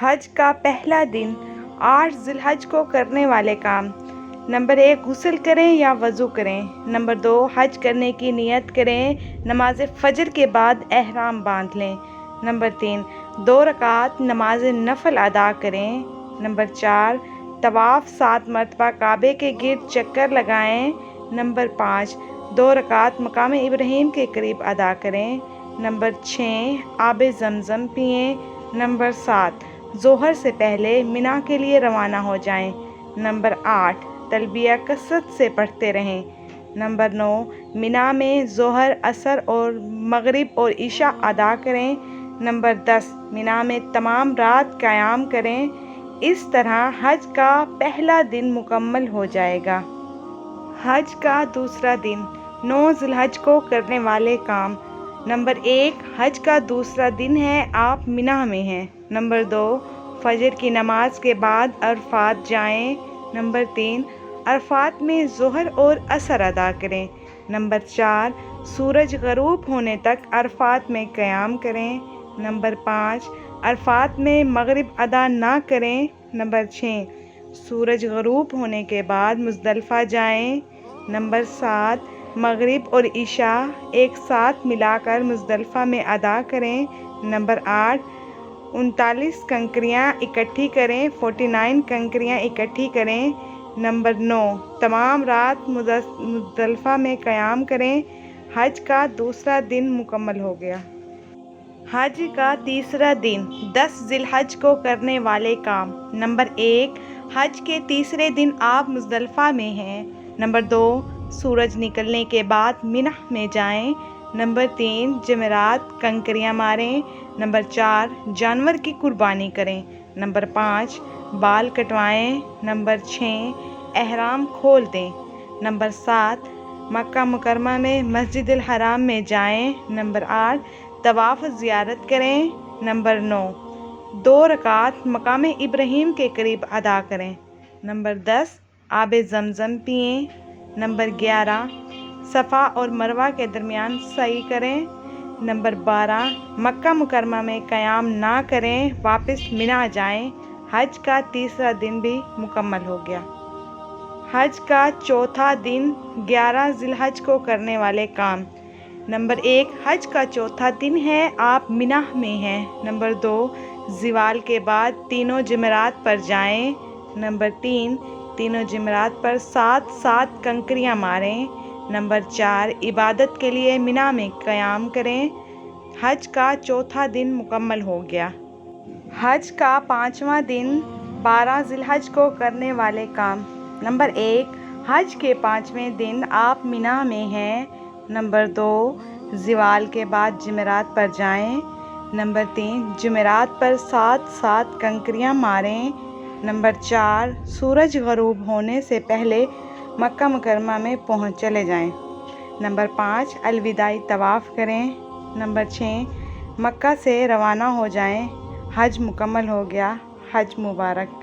حج کا پہلا دن 8 ذی الحج کو کرنے والے کام۔ نمبر 1 غسل کریں یا وضو کریں۔ نمبر 2 حج کرنے کی نیت کریں، نماز فجر کے بعد احرام باندھ لیں۔ نمبر 3 2 رکعت نماز نفل ادا کریں۔ نمبر 4 طواف 7 مرتبہ کعبے کے گرد چکر لگائیں۔ نمبر 5 2 رکعت مقام ابراہیم کے قریب ادا کریں۔ نمبر 6 آب زمزم پئیں۔ نمبر 7 ظہر سے پہلے منا کے لیے روانہ ہو جائیں۔ نمبر 8 تلبیہ کثرت سے پڑھتے رہیں۔ نمبر 9 منا میں ظہر، عصر اور مغرب اور عشاء ادا کریں۔ نمبر 10 منا میں تمام رات قیام کریں۔ اس طرح حج کا پہلا دن مکمل ہو جائے گا۔ حج کا دوسرا دن 9 ذی الحج کو کرنے والے کام۔ نمبر 1 حج کا دوسرا دن ہے، آپ منا میں ہیں۔ نمبر 2 فجر کی نماز کے بعد عرفات جائیں۔ نمبر 3 عرفات میں ظہر اور عصر ادا کریں۔ نمبر 4 سورج غروب ہونے تک عرفات میں قیام کریں۔ نمبر 5 عرفات میں مغرب ادا نہ کریں۔ نمبر 6 سورج غروب ہونے کے بعد مزدلفہ جائیں۔ نمبر 7 مغرب اور عشاء ایک ساتھ ملا کر مزدلفہ میں ادا کریں۔ نمبر 8 39 کنکریاں اکٹھی کریں، 49 کنکریاں اکٹھی کریں۔ نمبر 9 تمام رات مزدلفہ میں قیام کریں۔ حج کا دوسرا دن مکمل ہو گیا۔ حج کا تیسرا دن 10 ذی الحج کو کرنے والے کام۔ نمبر 1 حج کے تیسرے دن آپ مزدلفہ میں ہیں۔ نمبر 2 سورج نکلنے کے بعد منا میں جائیں۔ نمبر 3 جمرات کنکریاں ماریں۔ نمبر 4 جانور کی قربانی کریں۔ نمبر 5 بال کٹوائیں۔ نمبر 6 احرام کھول دیں۔ نمبر 7 مکہ مکرمہ میں مسجد الحرام میں جائیں۔ نمبر 8 طواف زیارت کریں۔ نمبر 9 2 رکعت مقام ابراہیم کے قریب ادا کریں۔ نمبر 10 آب زمزم پئیں۔ نمبر 11 صفا اور مروہ کے درمیان سعی کریں۔ نمبر 12 مکہ مکرمہ میں قیام نہ کریں، واپس منا جائیں۔ حج کا تیسرا دن بھی مکمل ہو گیا۔ حج کا چوتھا دن 11 ذی الحج کو کرنے والے کام۔ نمبر 1 حج کا چوتھا دن ہے، آپ منا میں ہیں۔ نمبر 2 زوال کے بعد تینوں جمرات پر جائیں۔ نمبر 3 تینوں جمرات پر 7 کنکریاں ماریں۔ نمبر 4 عبادت کے لیے منا میں قیام کریں۔ حج کا چوتھا دن مکمل ہو گیا۔ حج کا پانچواں دن 12 ذی الحج کو کرنے والے کام۔ نمبر 1 حج کے 5ویں دن آپ منا میں ہیں۔ نمبر 2 زوال کے بعد جمرات پر جائیں۔ نمبر 3 جمرات پر 7 کنکریاں ماریں۔ نمبر 4 سورج غروب ہونے سے پہلے مکہ مکرمہ میں پہنچ چلے جائیں۔ نمبر 5 الوداعی طواف کریں۔ نمبر 6 مکہ سے روانہ ہو جائیں۔ حج مکمل ہو گیا۔ حج مبارک۔